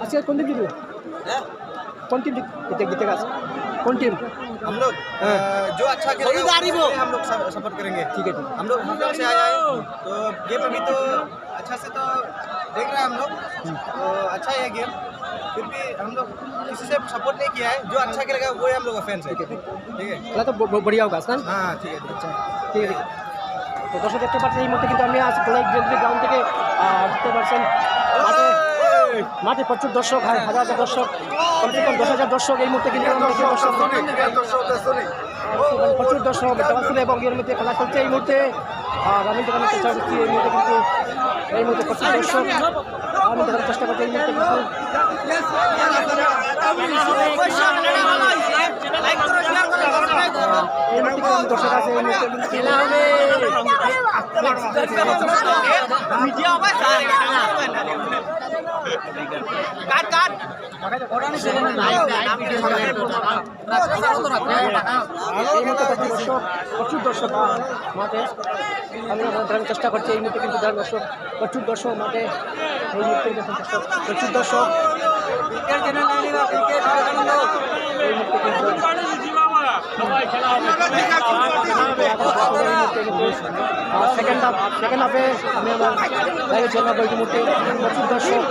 আজকে কোন টিম জিতবে? कौन टीम जीतेगा? कौन टीम? हम लोग जो अच्छा खेलेगा हम लोग सपोर्ट करेंगे। ठीक है ठीक। हम लोग होटल से आए हैं तो गेम अभी तो अच्छा से तो देख रहे हैं हम लोग, तो अच्छा है गेम। फिर भी हम लोग किसी से सपोर्ट नहीं किया है, जो अच्छा खेलेगा वो हम लोग का फैंस है। ठीक है খেলা তো बढ़िया होगा ना? हाँ ठीक है আচ্ছা ঠিক আছে। তো দর্শক দেখতে পাচ্ছেন এই মুহূর্তে কিন্তু আমি আজ কোলাই জেলবি গ্রাউন্ড থেকে দেখতে পাচ্ছেন মাঠে প্রচুর দর্শক, হাজার হাজার দর্শক, কমসে কম 10,000 দর্শক এই মুহূর্তে কিন্তু প্রচুর দর্শক দেওয়াল এবং এর মধ্যে খেলা চলছে এই মুহূর্তে। আমি দেখানোর চেষ্টা করছি এই মুহূর্তে কিন্তু এই মুহূর্তে প্রচুর দর্শক আমি দেখানোর চেষ্টা করছি এই মুহূর্তে কিন্তু দর্শক আছে এই মুহূর্তে কিন্তু খেলা হবে। প্রচুর দর্শক মাঠে আমি দেখানোর চেষ্টা করছি এই মুহূর্তে কিন্তু দর্শক প্রচুর দর্শক মাঠে এই মুহূর্তে প্রচুর দর্শক এই মুহূর্তে কিন্তু সেকেন্ড হাফে আমি আমার লাইভে চলে যাবো এই মুহূর্তে প্রচুর দর্শক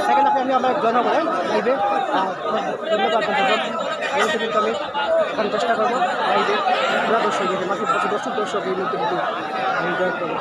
সেকেন্ড হাফে আমি আমার জয়েন হবো লাইভে। ধন্যবাদ কিন্তু আমি এখন চেষ্টা করবো লাইভে পুরা দর্শক মাত্র প্রচুর দর্শক এই মুহূর্তে কিন্তু আমি জয়েন করবো।